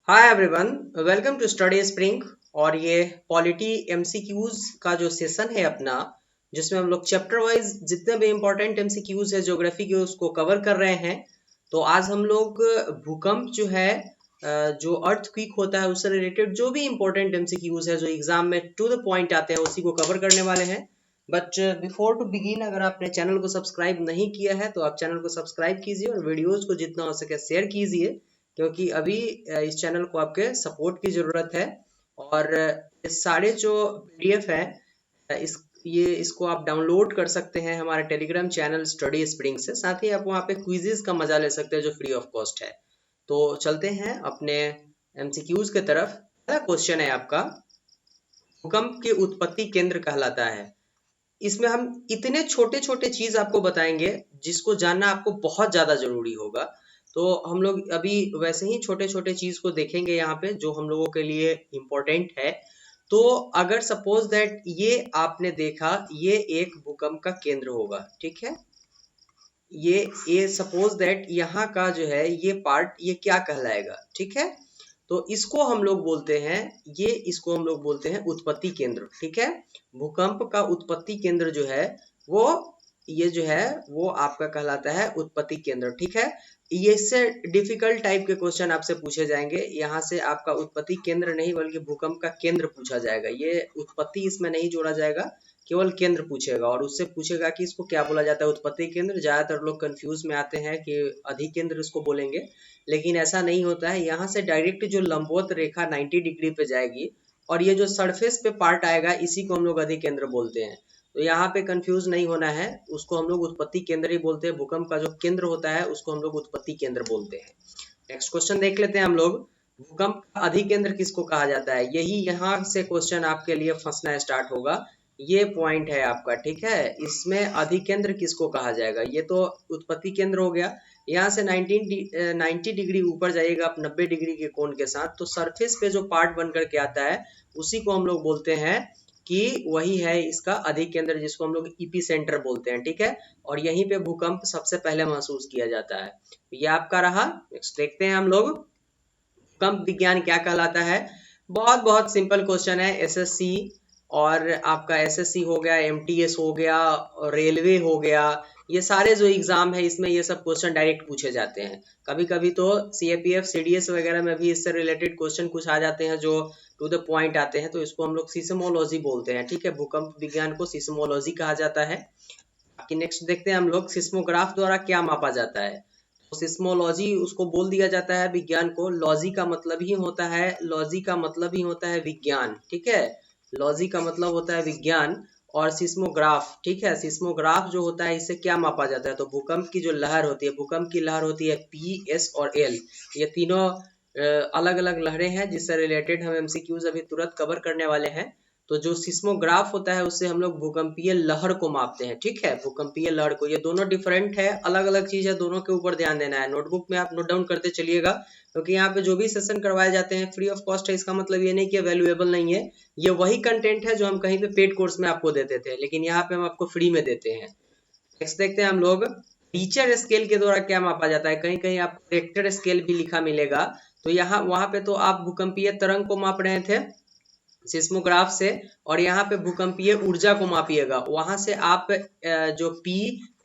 Hi everyone, welcome to Study Spring. और ये polity MCQs का जो सेशन है अपना, जिसमें हम लोग चैप्टर वाइज जितने भी इम्पोर्टेंट एमसीक्यूज है ज्योग्राफी के उसको कवर कर रहे हैं। तो आज हम लोग भूकंप जो है, जो अर्थक्वेक होता है उससे रिलेटेड जो भी इम्पोर्टेंट एमसीक्यूज है जो एग्जाम में टू द पॉइंट आते हैं उसी को कवर करने वाले हैं। बट बिफोर टू बिगिन, अगर आपने चैनल को सब्सक्राइब नहीं किया है तो आप चैनल को सब्सक्राइब कीजिए और वीडियोज को जितना हो सके शेयर कीजिए, क्योंकि अभी इस चैनल को आपके सपोर्ट की ज़रूरत है। और इस सारे जो पीडीएफ है इसको आप डाउनलोड कर सकते हैं हमारे टेलीग्राम चैनल स्टडी स्प्रिंग से। साथ ही आप वहाँ पे क्विजेज का मजा ले सकते हैं जो फ्री ऑफ कॉस्ट है। तो चलते हैं अपने एमसीक्यूज के तरफ। पहला क्वेश्चन है आपका, भूकंप के उत्पत्ति केंद्र कहलाता है। इसमें हम इतने छोटे छोटे चीज आपको बताएंगे जिसको जानना आपको बहुत ज्यादा जरूरी होगा। तो हम लोग अभी वैसे ही छोटे छोटे चीज को देखेंगे यहाँ पे जो हम लोगों के लिए इम्पोर्टेंट है। तो अगर सपोज दैट ये आपने देखा, ये एक भूकंप का केंद्र होगा, ठीक है। ये सपोज दैट यहाँ का जो है ये पार्ट, ये क्या कहलाएगा, ठीक है। तो इसको हम लोग बोलते हैं, इसको हम लोग बोलते हैं उत्पत्ति केंद्र, ठीक है। भूकंप का उत्पत्ति केंद्र जो है वो, ये जो है वो आपका कहलाता है उत्पत्ति केंद्र, ठीक है। ये इससे डिफिकल्ट टाइप के क्वेश्चन आपसे पूछे जाएंगे। यहाँ से आपका उत्पत्ति केंद्र नहीं बल्कि भूकंप का केंद्र पूछा जाएगा। ये उत्पत्ति इसमें नहीं जोड़ा जाएगा, केवल केंद्र पूछेगा और उससे पूछेगा कि इसको क्या बोला जाता है, उत्पत्ति केंद्र। ज्यादातर लोग कंफ्यूज में आते हैं कि अधिकेंद्र इसको बोलेंगे, लेकिन ऐसा नहीं होता है। यहाँ से डायरेक्ट जो लंबवत रेखा 90 डिग्री पे जाएगी और ये जो सरफेस पे पार्ट आएगा इसी को हम लोग अधिकेंद्र बोलते हैं। तो यहाँ पे कंफ्यूज नहीं होना है, उसको हम लोग उत्पत्ति केंद्र ही बोलते हैं। भूकंप का जो केंद्र होता है उसको हम लोग उत्पत्ति केंद्र बोलते हैं। नेक्स्ट क्वेश्चन देख लेते हैं हम लोग, भूकंप का अधिकेंद्र किसको कहा जाता है। यही यहाँ से क्वेश्चन आपके लिए फंसना स्टार्ट होगा। ये पॉइंट है आपका, ठीक है। इसमें अधिकेंद्र किसको कहा जाएगा, ये तो उत्पत्ति केंद्र हो गया। यहाँ से 90 डिग्री ऊपर जाइएगा आप 90 डिग्री के कोण के साथ, तो सरफेस पे जो पार्ट बन करके आता है उसी को हम लोग बोलते हैं कि वही है इसका अधिकेंद्र, जिसको हम लोग इपी सेंटर बोलते हैं, ठीक है। और यहीं पे भूकंप सबसे पहले महसूस किया जाता है। ये आपका रहा। नेक्स्ट देखते हैं हम लोग, भूकंप विज्ञान क्या कहलाता है। बहुत बहुत सिंपल क्वेश्चन है। एसएससी और आपका एसएससी हो गया, एमटीएस हो गया, रेलवे हो गया, ये सारे जो एग्जाम है इसमें ये सब क्वेश्चन डायरेक्ट पूछे जाते हैं। कभी कभी तो सीएपीएफ सीडीएस वगैरह में भी इससे रिलेटेड क्वेश्चन कुछ आ जाते हैं जो टू द पॉइंट आते हैं। तो इसको हम लोग सिस्मोलॉजी बोलते हैं, ठीक है। भूकंप विज्ञान को सिस्मोलॉजी कहा जाता है। बाकी नेक्स्ट देखते हैं हम लोग, सिस्मोग्राफ द्वारा क्या मापा जाता है। तो सिस्मोलॉजी उसको बोल दिया जाता है विज्ञान को। लॉजी का मतलब ही होता है, लॉजी का मतलब ही होता है विज्ञान, ठीक है। लॉजी का मतलब होता है विज्ञान। और सिस्मोग्राफ, ठीक है, सिस्मोग्राफ जो होता है इससे क्या मापा जाता है। तो भूकंप की जो लहर होती है, भूकंप की लहर होती है पी, एस और एल। ये तीनों अलग अलग लहरें हैं जिससे रिलेटेड हम एमसीक्यूज अभी तुरंत कवर करने वाले हैं। तो जो सिस्मोग्राफ होता है उससे हम लोग भूकंपीय लहर को मापते हैं, ठीक है। भूकंपीय लहर को, ये दोनों डिफरेंट है, अलग अलग चीज है, दोनों के ऊपर ध्यान देना है। नोटबुक में आप नोट डाउन करते चलिएगा, क्योंकि यहाँ पे जो भी सेशन करवाए जाते हैं फ्री ऑफ कॉस्ट है। इसका मतलब ये नहीं कि वैल्यूएबल नहीं है, ये वही कंटेंट है जो हम कहीं पे पेड कोर्स में आपको देते थे, लेकिन यहाँ पे हम आपको फ्री में देते हैं। नेक्स्ट देखते हैं हम लोग, रिचर स्केल के द्वारा क्या मापा जाता है। कहीं कहीं आपको रिक्टर स्केल भी लिखा मिलेगा। तो यहाँ वहां पे तो आप भूकंपीय तरंग को माप रहे थे सिस्मोग्राफ से, और यहाँ पे भूकंपीय ऊर्जा को मापिएगा। वहां से आप जो पी,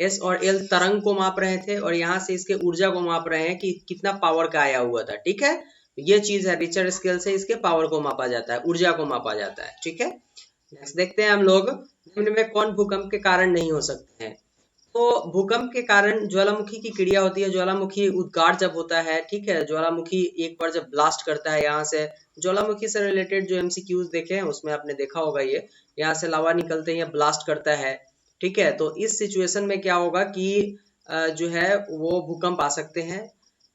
एस और एल तरंग को माप रहे थे और यहाँ से इसके ऊर्जा को माप रहे हैं कि कितना पावर का आया हुआ था, ठीक है। ये चीज है, रिचर स्केल से इसके पावर को मापा जाता है, ऊर्जा को मापा जाता है, ठीक है। नेक्स्ट देखते हैं हम लोग, निम्न में कौन भूकंप के कारण नहीं हो सकते हैं। तो भूकंप के कारण ज्वालामुखी की क्रिया होती है। ज्वालामुखी उद्गार जब होता है, ठीक है, ज्वालामुखी एक बार जब ब्लास्ट करता है, यहाँ से ज्वालामुखी से रिलेटेड जो एमसीक्यूज देखे हैं उसमें आपने देखा होगा, ये यहाँ से लावा निकलते ही ब्लास्ट करता है, ठीक है। तो इस सिचुएशन में क्या होगा कि जो है वो भूकंप आ सकते हैं।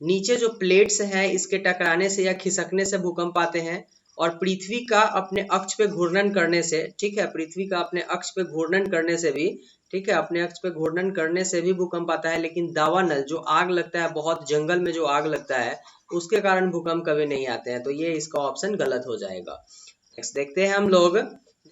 नीचे जो प्लेट्स हैं इसके टकराने से या खिसकने से भूकंप आते हैं। और पृथ्वी का अपने अक्ष पे घूर्णन करने से, ठीक है, पृथ्वी का अपने अक्ष पे घूर्णन करने से भी, ठीक है, अपने अक्ष पे घूर्णन करने से भी भूकंप आता है। लेकिन दावानल जो आग लगता है, बहुत जंगल में जो आग लगता है, उसके कारण भूकंप कभी नहीं आते हैं। तो ये इसका ऑप्शन गलत हो जाएगा। नेक्स्ट देखते हैं हम लोग,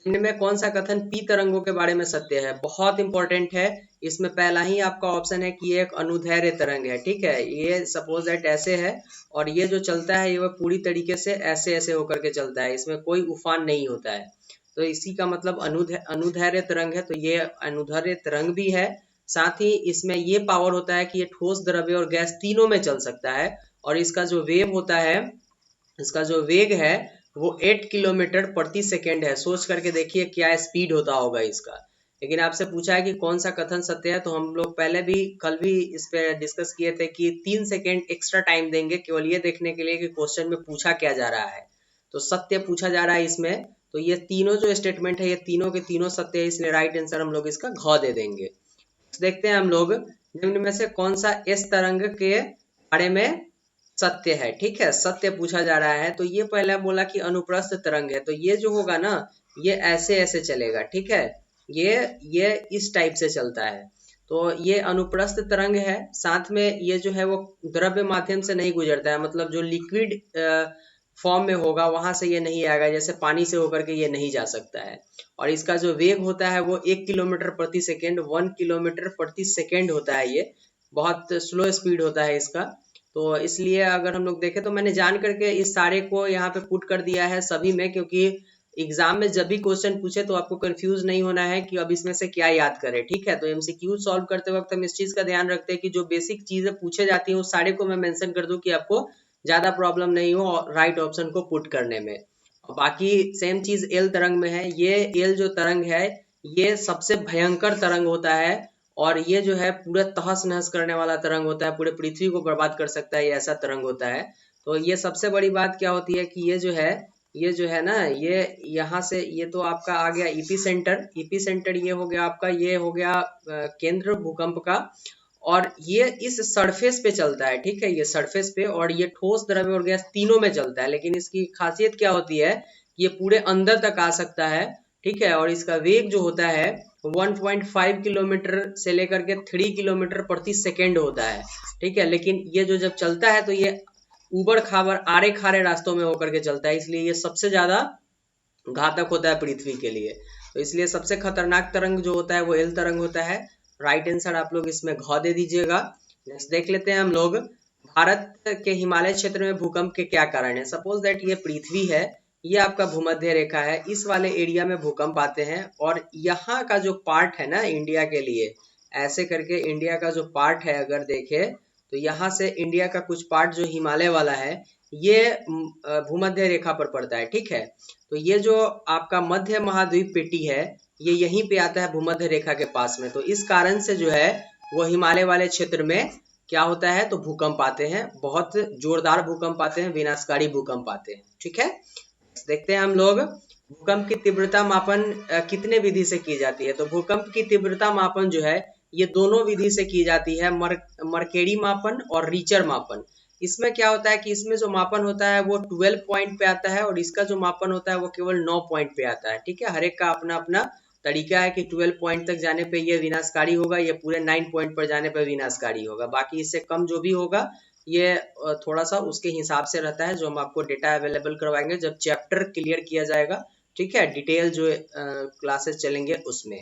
निम्न में कौन सा कथन पी तरंगों के बारे में सत्य है? बहुत इंपॉर्टेंट है। इसमें पहला ही आपका ऑप्शन है कि ये एक अनुदैर्ध्य तरंग है। ठीक है, ये सपोज दैट ऐसे है और ये जो चलता है ये वो पूरी तरीके से ऐसे ऐसे होकर के चलता है, इसमें कोई उफान नहीं होता है। तो इसी का मतलब अनुदैर्ध्य तरंग है। तो ये अनुदैर्ध्य तरंग भी है। साथ ही इसमें ये पावर होता है कि ये ठोस, द्रव्य और गैस तीनों में चल सकता है। और इसका जो वेव होता है, इसका जो वेग है वो 8 किलोमीटर प्रति सेकेंड है। सोच करके देखिए क्या स्पीड होता होगा इसका। लेकिन आपसे पूछा है कि कौन सा कथन सत्य है, तो हम लोग पहले भी कल भी इस पे डिस्कस किए थे कि 3 सेकेंड एक्स्ट्रा टाइम देंगे केवल ये देखने के लिए कि क्वेश्चन में पूछा क्या जा रहा है। तो सत्य पूछा जा रहा है इसमें। तो ये तीनों जो स्टेटमेंट है ये तीनों के तीनों सत्य है, इसलिए राइट आंसर हम लोग इसका घ दे देंगे। देखते हैं हम लोग निम्न में से कौन सा एस तरंग के बारे में सत्य है। ठीक है, सत्य पूछा जा रहा है। तो ये पहले बोला कि अनुप्रस्थ तरंग है, तो ये जो होगा ना ये ऐसे ऐसे चलेगा। ठीक है, ये इस टाइप से चलता है। तो ये अनुप्रस्थ तरंग है। साथ में ये जो है वो द्रव्य माध्यम से नहीं गुजरता है, मतलब जो लिक्विड फॉर्म में होगा वहां से ये नहीं आएगा, जैसे पानी से होकर के ये नहीं जा सकता है। और इसका जो वेग होता है वो 1 किलोमीटर प्रति सेकेंड, 1 किलोमीटर प्रति सेकेंड होता है। ये बहुत स्लो स्पीड होता है इसका। तो इसलिए अगर हम लोग देखें तो मैंने जान करके इस सारे को यहाँ पे पुट कर दिया है सभी में, क्योंकि एग्जाम में जब भी क्वेश्चन पूछे तो आपको कंफ्यूज नहीं होना है कि अब इसमें से क्या याद करें। ठीक है, तो एमसीक्यू सॉल्व करते वक्त हम इस चीज का ध्यान रखते हैं कि जो बेसिक चीजें पूछे जाती हैं उस सारे को मैं मेंशन कर दूं कि आपको ज्यादा प्रॉब्लम नहीं हो राइट ऑप्शन को पुट करने में। और बाकी सेम चीज एल तरंग में है। ये एल जो तरंग है ये सबसे भयंकर तरंग होता है और ये जो है पूरे तहस नहस करने वाला तरंग होता है, पूरे पृथ्वी को बर्बाद कर सकता है, ये ऐसा तरंग होता है। तो ये सबसे बड़ी बात क्या होती है कि ये जो है ना ये यहाँ से ये तो आपका आ गया ईपी सेंटर। ईपी सेंटर ये हो गया आपका, ये हो गया केंद्र भूकंप का। और ये इस सरफेस पे चलता है। ठीक है, ये सरफेस पे, और ये ठोस, द्रव्य और गैस तीनों में चलता है। लेकिन इसकी खासियत क्या होती है, ये पूरे अंदर तक आ सकता है। ठीक है, और इसका वेग जो होता है 1.5 किलोमीटर से लेकर के 3 किलोमीटर प्रति सेकेंड होता है। ठीक है, लेकिन ये जो जब चलता है तो ये उबड़ खाबड़ आड़े खारे रास्तों में होकर के चलता है, इसलिए ये सबसे ज्यादा घातक होता है पृथ्वी के लिए। तो इसलिए सबसे खतरनाक तरंग जो होता है वो एल तरंग होता है। राइट आंसर आप लोग इसमें घ दे दीजिएगा। नेक्स्ट देख लेते हैं हम लोग, भारत के हिमालय क्षेत्र में भूकंप के क्या कारण है। सपोज दैट ये पृथ्वी है, ये आपका भूमध्य रेखा है, इस वाले एरिया में भूकंप आते हैं और यहाँ का जो पार्ट है ना इंडिया के लिए, ऐसे करके इंडिया का जो पार्ट है अगर देखे तो यहाँ से इंडिया का कुछ पार्ट जो हिमालय वाला है ये भूमध्य रेखा पर पड़ता है। ठीक है, तो ये जो आपका मध्य महाद्वीप पेटी है ये यहीं पे आता है भूमध्य रेखा के पास में। तो इस कारण से जो है वो हिमालय वाले क्षेत्र में क्या होता है, तो भूकंप आते हैं, बहुत जोरदार भूकंप आते हैं, विनाशकारी भूकंप आते हैं। ठीक है, देखते हैं हम लोग भूकंप की तीव्रता मापन कितने विधि से की जाती है। तो भूकंप की तीव्रता मापन जो है ये दोनों विधि से की जाती है, मर्केरी मापन और रीचर मापन। इसमें क्या होता है कि इसमें जो मापन होता है वो 12 पॉइंट पे आता है और इसका जो मापन होता है वो केवल 9 पॉइंट पे आता है। ठीक है, हर एक का अपना अपना तरीका है कि 12 पॉइंट तक जाने पे ये विनाशकारी होगा, ये पूरे 9 पॉइंट पर जाने पर विनाशकारी होगा। बाकी इससे कम जो भी होगा ये थोड़ा सा उसके हिसाब से रहता है, जो हम आपको डेटा अवेलेबल करवाएंगे जब चैप्टर क्लियर किया जाएगा। ठीक है, डिटेल जो क्लासेस चलेंगे उसमें।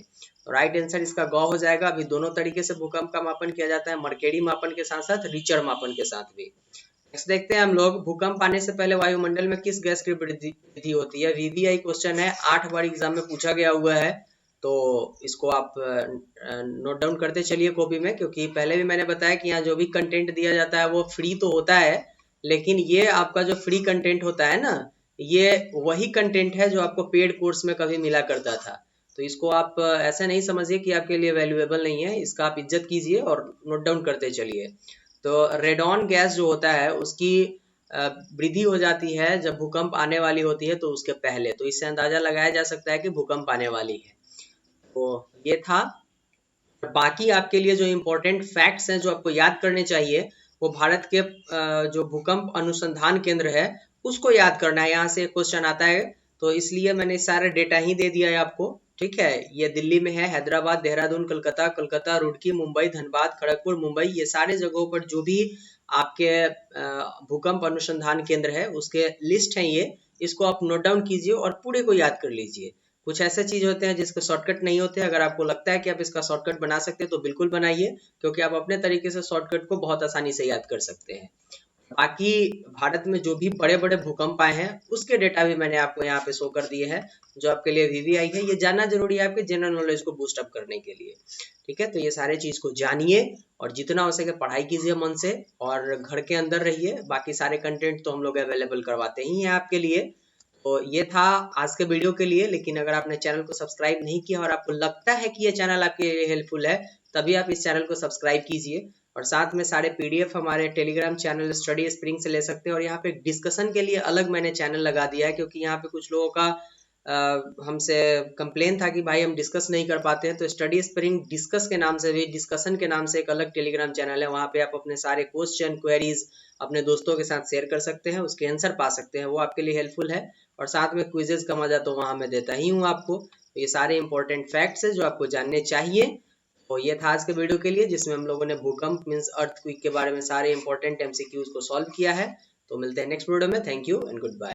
राइट आंसर इसका ग हो जाएगा। अभी दोनों तरीके से भूकंप का मापन किया जाता है, मर्केरी मापन के साथ साथ रीचर मापन के साथ भी। नेक्स्ट देखते हैं हम लोग, भूकंप आने से पहले वायुमंडल में किस गैस की वृद्धि होती है। वीवीआई क्वेश्चन है, 8 बार एग्जाम में पूछा गया हुआ है, तो इसको आप नोट डाउन करते चलिए कॉपी में, क्योंकि पहले भी मैंने बताया कि यहाँ जो भी कंटेंट दिया जाता है वो फ्री तो होता है, लेकिन ये आपका जो फ्री कंटेंट होता है ना ये वही कंटेंट है जो आपको पेड कोर्स में कभी मिला करता था। तो इसको आप ऐसा नहीं समझिए कि आपके लिए वैल्यूएबल नहीं है, इसका आप इज्जत कीजिए और नोट डाउन करते चलिए। तो रेडॉन गैस जो होता है उसकी वृद्धि हो जाती है जब भूकंप आने वाली होती है तो उसके पहले, तो इससे अंदाजा लगाया जा सकता है कि भूकंप आने वाली है। तो ये था। बाकी आपके लिए जो इम्पोर्टेंट फैक्ट्स हैं जो आपको याद करने चाहिए वो भारत के जो भूकंप अनुसंधान केंद्र है उसको याद करना है। यहाँ से क्वेश्चन आता है तो इसलिए मैंने सारे डेटा ही दे दिया है आपको। ठीक है, ये दिल्ली में है, हैदराबाद, देहरादून, कलकत्ता, रुड़की, मुंबई, धनबाद, खड़गपुर, मुंबई, ये सारे जगहों पर जो भी आपके भूकंप अनुसंधान केंद्र है उसके लिस्ट है ये, इसको आप नोट डाउन कीजिए और पूरे को याद कर लीजिए। कुछ ऐसे चीज होते हैं जिसके शॉर्टकट नहीं होते। अगर आपको लगता है कि आप इसका शॉर्टकट बना सकते हैं तो बिल्कुल बनाइए, क्योंकि आप अपने तरीके से शॉर्टकट को बहुत आसानी से याद कर सकते हैं। बाकी भारत में जो भी बड़े बड़े भूकंप आए हैं उसके डेटा भी मैंने आपको यहाँ पे शो कर दिए हैं, जो आपके लिए वीवीआई है। ये जानना जरूरी है आपके जनरल नॉलेज को बूस्ट अप करने के लिए। ठीक है, तो ये सारे चीज को जानिए और जितना हो सके पढ़ाई कीजिए मन से, और घर के अंदर रहिए। बाकी सारे कंटेंट तो हम लोग अवेलेबल करवाते ही हैं आपके लिए। तो ये था आज के वीडियो के लिए। लेकिन अगर आपने चैनल को सब्सक्राइब नहीं किया और आपको लगता है कि ये चैनल आपके लिए हेल्पफुल है, तभी आप इस चैनल को सब्सक्राइब कीजिए। और साथ में सारे पीडीएफ हमारे टेलीग्राम चैनल स्टडी स्प्रिंग से ले सकते हैं। और यहाँ पे डिस्कशन के लिए अलग मैंने चैनल लगा दिया है, क्योंकि यहाँ पे कुछ लोगों का हमसे कंप्लेन था कि भाई हम डिस्कस नहीं कर पाते हैं। तो स्टडी स्प्रिंग डिस्कस के नाम से भी, डिस्कशन के नाम से एक अलग टेलीग्राम चैनल है। वहाँ पे आप अपने सारे क्वेश्चन क्वेरीज अपने दोस्तों के साथ शेयर कर सकते हैं, उसके आंसर पा सकते हैं, वो आपके लिए हेल्पफुल है। और साथ में क्विजेज का मजा तो वहाँ मैं देता ही हूँ आपको। तो ये सारे इंपॉर्टेंट फैक्ट्स है जो आपको जानने चाहिए। तो ये था आज के वीडियो के लिए, जिसमें हम लोगों ने भूकंप मींस अर्थक्वेक के बारे में सारे इंपॉर्टेंट एमसीक्यूज को सॉल्व किया है। तो मिलते हैं नेक्स्ट वीडियो में। Thank you and good bye.